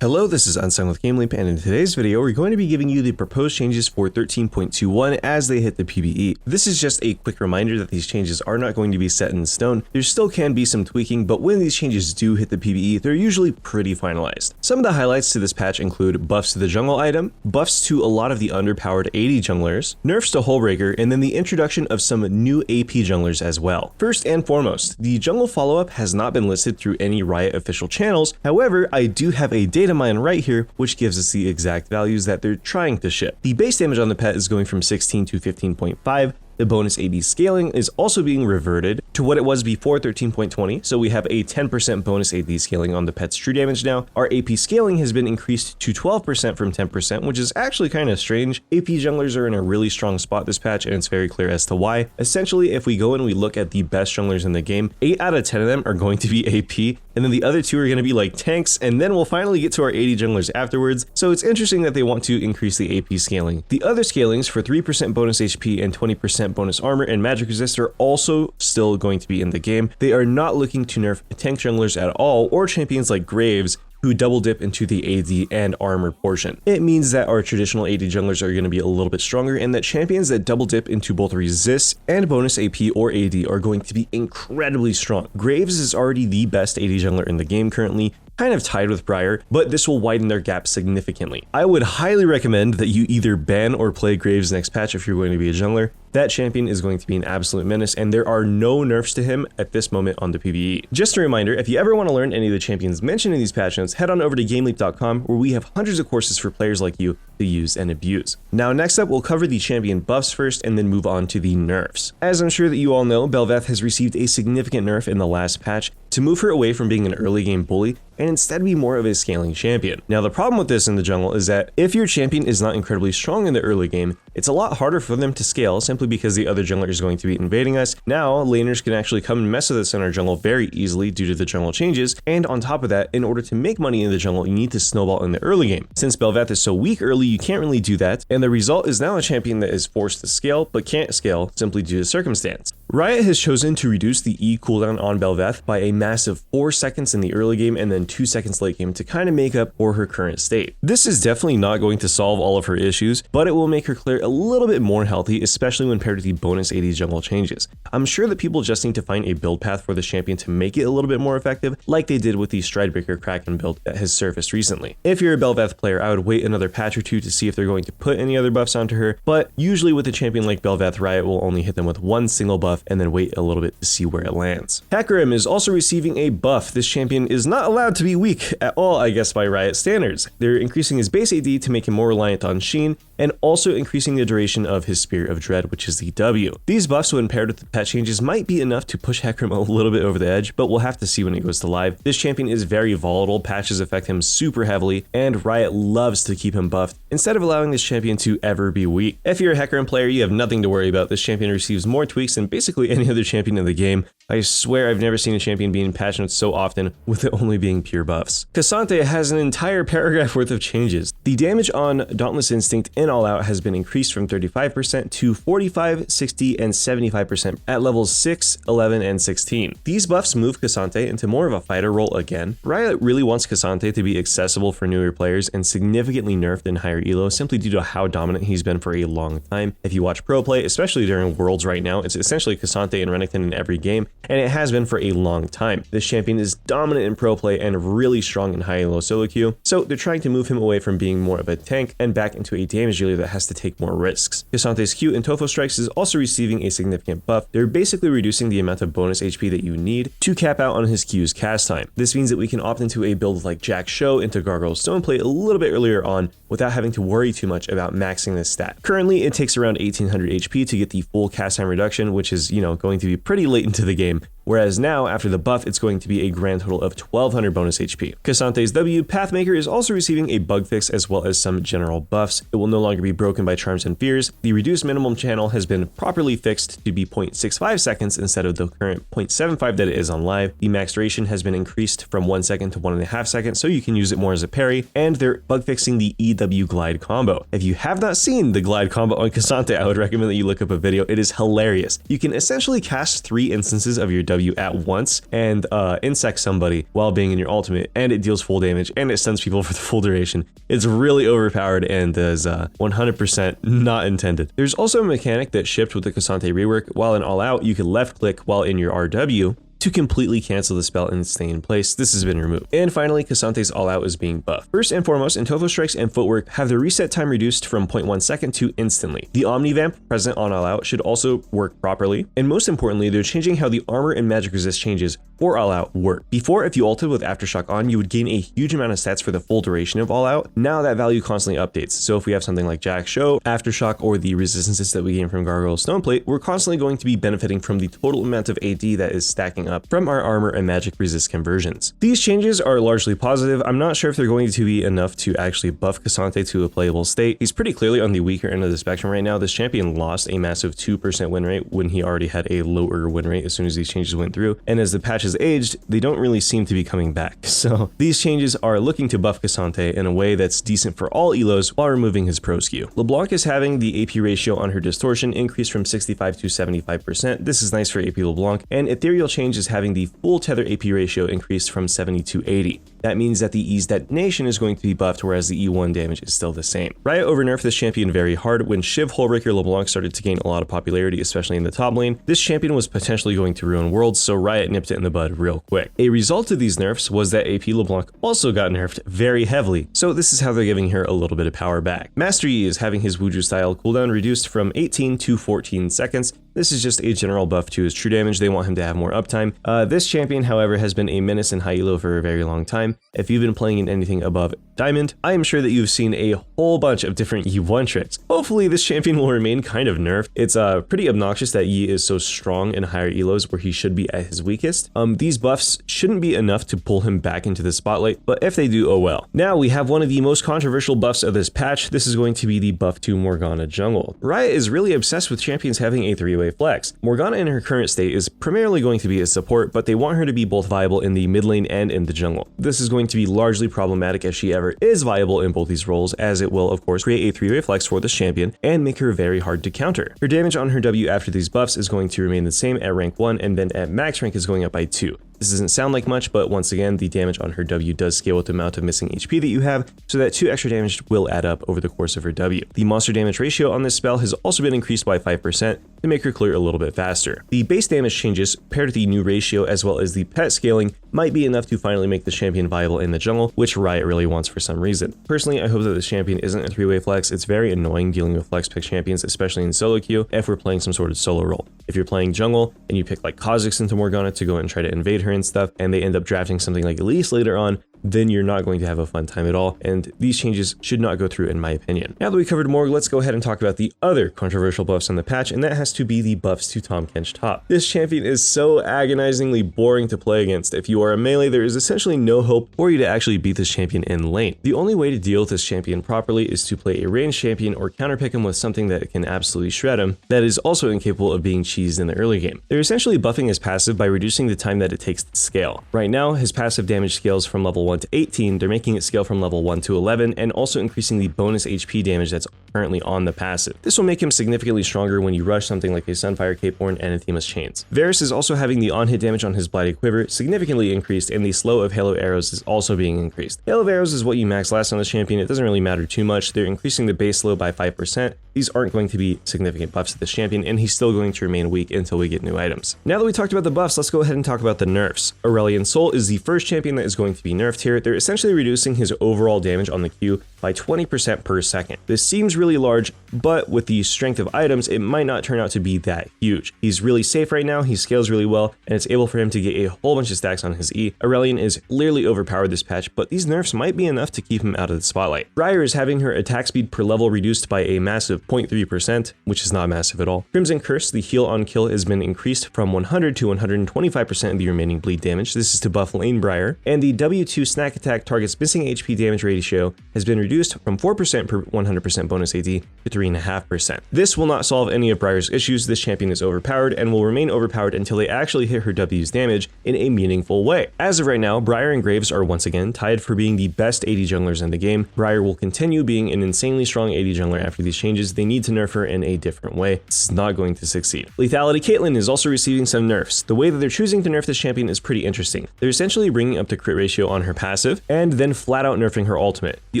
Hello, this is Unsung with GameLeap, and in today's video, we're going to be giving you the proposed changes for 13.21 as they hit the PBE. This is just a quick reminder that these changes are not going to be set in stone. There still can be some tweaking, but when these changes do hit the PBE, they're usually pretty finalized. Some of the highlights to this patch include buffs to the jungle item, buffs to a lot of the underpowered AD junglers, nerfs to Hullbreaker, and then the introduction of some new AP junglers as well. First and foremost, the jungle follow-up has not been listed through any Riot official channels. However, I do have a data mine right here, which gives us the exact values that they're trying to ship. The base damage on the pet is going from 16 to 15.5. The bonus AD scaling is also being reverted to what it was before 13.20, so we have a 10% bonus AD scaling on the pet's true damage now. Our AP scaling has been increased to 12% from 10%, which is actually kind of strange. AP junglers are in a really strong spot this patch, and it's very clear as to why. Essentially, if we go and we look at the best junglers in the game, 8 out of 10 of them are going to be AP, and then the other 2 are going to be like tanks, and then we'll finally get to our AD junglers afterwards. So it's interesting that they want to increase the AP scaling. The other scalings for 3% bonus HP and 20% bonus armor and magic resist are also still going to be in the game. They are not looking to nerf tank junglers at all, or champions like Graves, who double dip into the AD and armor portion. It means that our traditional AD junglers are going to be a little bit stronger, and that champions that double dip into both resist and bonus AP or AD are going to be incredibly strong. Graves is already the best AD jungler in the game currently, kind of tied with Briar, but this will widen their gap significantly. I would highly recommend that you either ban or play Graves next patch if you're going to be a jungler. That champion is going to be an absolute menace, and there are no nerfs to him at this moment on the PvE. Just a reminder, if you ever want to learn any of the champions mentioned in these patch notes, head on over to GameLeap.com, where we have hundreds of courses for players like you to use and abuse. Now, next up, we'll cover the champion buffs first, and then move on to the nerfs. As I'm sure that you all know, Bel'Veth has received a significant nerf in the last patch to move her away from being an early game bully and instead be more of a scaling champion. Now, the problem with this in the jungle is that if your champion is not incredibly strong in the early game, it's a lot harder for them to scale simply because the other jungler is going to be invading us. Now, laners can actually come and mess with us in our jungle very easily due to the jungle changes, and on top of that, in order to make money in the jungle, you need to snowball in the early game. Since Bel'Veth is so weak early, you can't really do that, and the result is now a champion that is forced to scale, but can't scale simply due to circumstance. Riot has chosen to reduce the E cooldown on Bel'Veth by a massive 4 seconds in the early game and then 2 seconds late game to kind of make up for her current state. This is definitely not going to solve all of her issues, but it will make her clear a little bit more healthy, especially when paired with the bonus AD jungle changes. I'm sure that people just need to find a build path for this champion to make it a little bit more effective, like they did with the Stridebreaker Kraken build that has surfaced recently. If you're a Bel'Veth player, I would wait another patch or two to see if they're going to put any other buffs onto her, but usually with a champion like Bel'Veth, Riot will only hit them with one single buff and then wait a little bit to see where it lands. Hecarim is also receiving a buff. This champion is not allowed to be weak at all, I guess, by Riot standards. They're increasing his base AD to make him more reliant on Sheen, and also increasing the duration of his Spirit of Dread, which is the W. These buffs, when paired with the pet changes, might be enough to push Hecarim a little bit over the edge, but we'll have to see when it goes to live. This champion is very volatile, patches affect him super heavily, and Riot loves to keep him buffed instead of allowing this champion to ever be weak. If you're a Hecarim player, you have nothing to worry about. This champion receives more tweaks than basically any other champion in the game. I swear I've never seen a champion being patch notes so often with it only being pure buffs. K'Sante has an entire paragraph worth of changes. The damage on Dauntless Instinct in All Out has been increased from 35% to 45, 60, and 75% at levels 6, 11, and 16. These buffs move K'Sante into more of a fighter role again. Riot really wants K'Sante to be accessible for newer players and significantly nerfed in higher elo simply due to how dominant he's been for a long time. If you watch pro play, especially during Worlds right now, it's essentially K'Sante and Renekton in every game, and it has been for a long time. This champion is dominant in pro play and really strong in high and low solo queue, so they're trying to move him away from being more of a tank and back into a damage dealer that has to take more risks. K'Sante's Q and Tofo strikes is also receiving a significant buff. They're basically reducing the amount of bonus HP that you need to cap out on his Q's cast time. This means that we can opt into a build like Jack Show into Gargoyle Stoneplate a little bit earlier on without having to worry too much about maxing this stat. Currently, it takes around 1800 HP to get the full cast time reduction, which is, going to be pretty late into the game. Whereas now, after the buff, it's going to be a grand total of 1200 bonus HP. K'Sante's W, Pathmaker, is also receiving a bug fix as well as some general buffs. It will no longer be broken by Charms and Fears. The reduced minimum channel has been properly fixed to be 0.65 seconds instead of the current 0.75 that it is on live. The max duration has been increased from 1 second to 1.5 seconds, so you can use it more as a parry, and they're bug fixing the EW glide combo. If you have not seen the glide combo on K'Sante, I would recommend that you look up a video. It is hilarious. You can essentially cast 3 instances of your W at once and insect somebody while being in your ultimate, and it deals full damage and it stuns people for the full duration. It's really overpowered and is 100% not intended. There's also a mechanic that shipped with the Cassante rework. While in All Out, you can left click while in your RW to completely cancel the spell and stay in place. This has been removed. And finally, Cassante's All Out is being buffed. First and foremost, Intofo Strikes and Footwork have the reset time reduced from 0.1 second to instantly. The Omni Vamp present on All Out should also work properly. And most importantly, they're changing how the armor and magic resist changes for All Out work. Before, if you ulted with Aftershock on, you would gain a huge amount of stats for the full duration of All Out. Now that value constantly updates. So if we have something like Jack Show, Aftershock, or the resistances that we gain from Gargoyle Stoneplate, we're constantly going to be benefiting from the total amount of AD that is stacking up from our armor and magic resist conversions. These changes are largely positive. I'm not sure if they're going to be enough to actually buff Cassante to a playable state. He's pretty clearly on the weaker end of the spectrum right now. This champion lost a massive 2% win rate when he already had a lower win rate as soon as these changes went through. And as the patch has aged, they don't really seem to be coming back. So these changes are looking to buff Cassante in a way that's decent for all elos while removing his pro skew. LeBlanc is having the AP ratio on her distortion increase from 65 to 75%. This is nice for AP LeBlanc. And Ethereal Change is having the full tether AP ratio increased from 70 to 80. That means that the E's detonation is going to be buffed, whereas the E1 damage is still the same. Riot overnerfed this champion very hard. When Shiv Hullbreaker LeBlanc started to gain a lot of popularity, especially in the top lane, this champion was potentially going to ruin worlds, so Riot nipped it in the bud real quick. A result of these nerfs was that AP LeBlanc also got nerfed very heavily, so this is how they're giving her a little bit of power back. Master Yi is having his Wuju style cooldown reduced from 18 to 14 seconds. This is just a general buff to his true damage. They want him to have more uptime. This champion, however, has been a menace in high elo for a very long time. If you've been playing in anything above Diamond, I am sure that you've seen a whole bunch of different Yi1 tricks. Hopefully this champion will remain kind of nerfed. It's pretty obnoxious that Yi is so strong in higher elos where he should be at his weakest. These buffs shouldn't be enough to pull him back into the spotlight, but if they do, oh well. Now we have one of the most controversial buffs of this patch. This is going to be the buff to Morgana jungle. Riot is really obsessed with champions having a three-way flex. Morgana in her current state is primarily going to be a support, but they want her to be both viable in the mid lane and in the jungle. This is going to be largely problematic if she ever is viable in both these roles, as it will of course create a three-way flex for this champion and make her very hard to counter. Her damage on her W after these buffs is going to remain the same at rank 1, and then at max rank is going up by 2. This doesn't sound like much, but once again, the damage on her W does scale with the amount of missing HP that you have, so that 2 extra damage will add up over the course of her W. The monster damage ratio on this spell has also been increased by 5% to make her clear a little bit faster. The base damage changes, paired with the new ratio as well as the pet scaling, might be enough to finally make the champion viable in the jungle, which Riot really wants for some reason. Personally, I hope that this champion isn't a three-way flex. It's very annoying dealing with flex pick champions, especially in solo queue, if we're playing some sort of solo role. If you're playing jungle and you pick like Kha'Zix into Morgana to go and try to invade her and stuff, and they end up drafting something like Elise later on, then you're not going to have a fun time at all, and these changes should not go through in my opinion. Now that we covered Morg, let's go ahead and talk about the other controversial buffs on the patch, and that has to be the buffs to Tahm Kench top. This champion is so agonizingly boring to play against. If you are a melee, there is essentially no hope for you to actually beat this champion in lane. The only way to deal with this champion properly is to play a ranged champion or counterpick him with something that can absolutely shred him that is also incapable of being cheesed in the early game. They're essentially buffing his passive by reducing the time that it takes to scale. Right now, his passive damage scales from level 1 to 18, they're making it scale from level 1 to 11, and also increasing the bonus HP damage that's currently on the passive. This will make him significantly stronger when you rush something like a Sunfire Capeborn and Anathema's Chains. Varus is also having the on-hit damage on his Blighted Quiver significantly increased, and the slow of Halo Arrows is also being increased. Halo of Arrows is what you max last on this champion. It doesn't really matter too much. They're increasing the base slow by 5%. These aren't going to be significant buffs to this champion, and he's still going to remain weak until we get new items. Now that we talked about the buffs, let's go ahead and talk about the nerfs. Aurelion Sol is the first champion that is going to be nerfed here. They're essentially reducing his overall damage on the Q by 20% per second. This seems really large, but with the strength of items, it might not turn out to be that huge. He's really safe right now, he scales really well, and it's able for him to get a whole bunch of stacks on his E. Aurelion is clearly overpowered this patch, but these nerfs might be enough to keep him out of the spotlight. Briar is having her attack speed per level reduced by a massive 0.3%, which is not massive at all. Crimson Curse, the heal on kill, has been increased from 100 to 125% of the remaining bleed damage. This is to buff lane Briar, and the W2 2 snack attack targets missing HP damage ratio has been reduced from 4% per 100% bonus AD to 3.5%. This will not solve any of Briar's issues. This champion is overpowered and will remain overpowered until they actually hit her W's damage in a meaningful way. As of right now, Briar and Graves are once again tied for being the best AD junglers in the game. Briar will continue being an insanely strong AD jungler after these changes. They need to nerf her in a different way. This is not going to succeed. Lethality Caitlyn is also receiving some nerfs. The way that they're choosing to nerf this champion is pretty interesting. They're essentially bringing up the crit ratio on her passive and then flat out nerfing her ultimate. The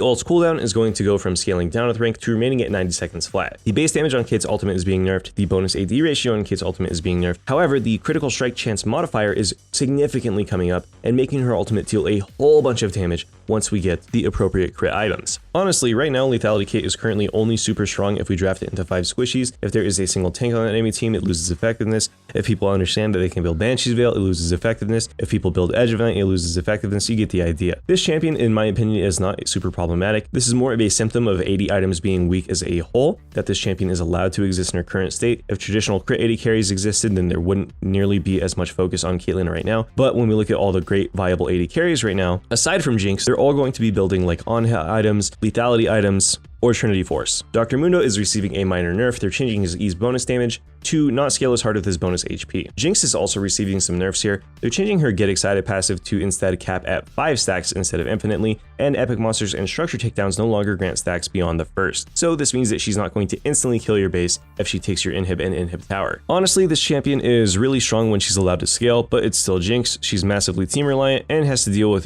ult's cooldown is going to go from scaling down with rank to remaining at 90 seconds flat. The base damage on Kate's ultimate is being nerfed. The bonus AD ratio on Kate's ultimate is being nerfed. However, the critical strike chance modifier is significantly coming up and making her ultimate deal a whole bunch of damage once we get the appropriate crit items. Honestly, right now, Lethality Kate is currently only super strong if we draft it into 5 squishies. If there is a single tank on an enemy team, it loses effectiveness. If people understand that they can build Banshee's Veil, it loses effectiveness. If people build Edge Event, it loses effectiveness. You get the idea. This champion, in my opinion, is not super problematic. This is more of a symptom of AD items being weak as a whole, that this champion is allowed to exist in her current state. If traditional crit AD carries existed, then there wouldn't nearly be as much focus on Caitlyn right now. But when we look at all the great viable AD carries right now, aside from Jinx, they're all going to be building like on-hit items, lethality items, or Trinity Force. Dr. Mundo is receiving a minor nerf. They're changing his E's bonus damage to not scale as hard with his bonus HP. Jinx is also receiving some nerfs here. They're changing her Get Excited passive to instead cap at 5 stacks instead of infinitely, and epic monsters and structure takedowns no longer grant stacks beyond the first. So this means that she's not going to instantly kill your base if she takes your inhib and inhib tower. Honestly, this champion is really strong when she's allowed to scale, but it's still Jinx. She's massively team reliant and has to deal with,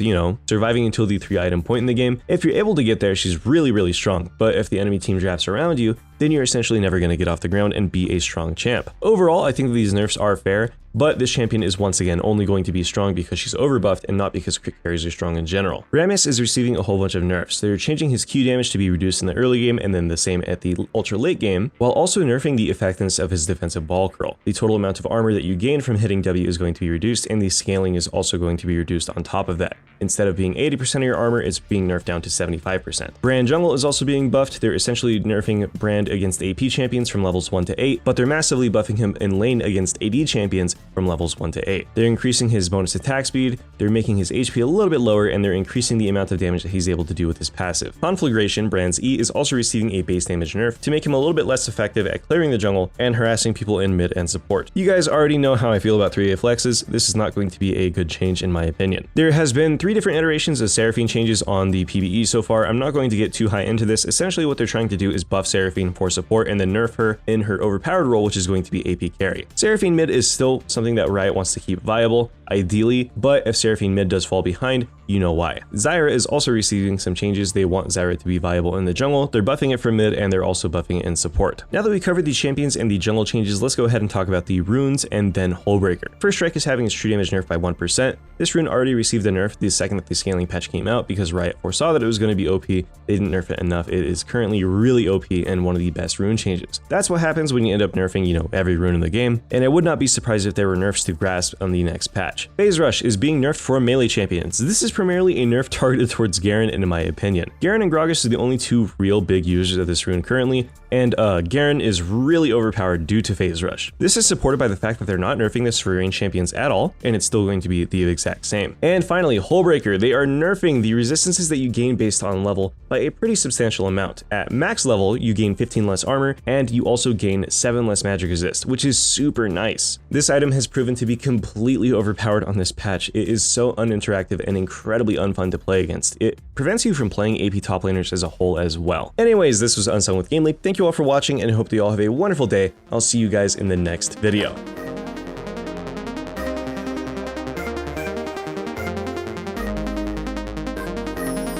surviving until the 3-item point in the game. If you're able to get there, she's really strong, but if the enemy team drafts around you, then you're essentially never going to get off the ground and be a strong champ. Overall, I think that these nerfs are fair, but this champion is once again only going to be strong because she's overbuffed and not because crit carries are strong in general. Rammus is receiving a whole bunch of nerfs. They're changing his Q damage to be reduced in the early game and then the same at the ultra late game, while also nerfing the effectiveness of his defensive ball curl. The total amount of armor that you gain from hitting W is going to be reduced, and the scaling is also going to be reduced on top of that. Instead of being 80% of your armor, it's being nerfed down to 75%. Brand Jungle is also being buffed. They're essentially nerfing Brand against AP champions from levels 1 to 8, but they're massively buffing him in lane against AD champions from levels 1 to 8. They're increasing his bonus attack speed, they're making his HP a little bit lower, and they're increasing the amount of damage that he's able to do with his passive. Conflagration, Brand's E, is also receiving a base damage nerf to make him a little bit less effective at clearing the jungle and harassing people in mid and support. You guys already know how I feel about 3A flexes. This is not going to be a good change in my opinion. There has been 3 different iterations of Seraphine changes on the PvE so far. I'm not going to get too high into this. Essentially what they're trying to do is buff Seraphine for support and then nerf her in her overpowered role, which is going to be AP carry. Seraphine mid is still something that Riot wants to keep viable, ideally, but if Seraphine mid does fall behind, you know why. Zyra is also receiving some changes. They want Zyra to be viable in the jungle. They're buffing it for mid and they're also buffing it in support. Now that we covered the champions and the jungle changes, let's go ahead and talk about the runes and then Hullbreaker. First Strike is having its true damage nerfed by 1%. This rune already received a nerf the second that the scaling patch came out because Riot foresaw that it was going to be OP. They didn't nerf it enough. It is currently really OP and one of the best rune changes. That's what happens when you end up nerfing, every rune in the game, and I would not be surprised if there were nerfs to Grasp on the next patch. Phase Rush is being nerfed for melee champions. This is primarily a nerf targeted towards Garen in my opinion. Garen and Gragas are the only 2 real big users of this rune currently, and Garen is really overpowered due to Phase Rush. This is supported by the fact that they're not nerfing this for range champions at all, and it's still going to be the exact same. And finally, Hullbreaker. They are nerfing the resistances that you gain based on level by a pretty substantial amount. At max level, you gain 15 less armor, and you also gain 7 less magic resist, which is super nice. This item has proven to be completely overpowered on this patch. It is so uninteractive and incredibly unfun to play against. It prevents you from playing AP top laners as a whole as well. Anyways, this was Unsung with GameLeap. Thank you all for watching and I hope that you all have a wonderful day. I'll see you guys in the next video.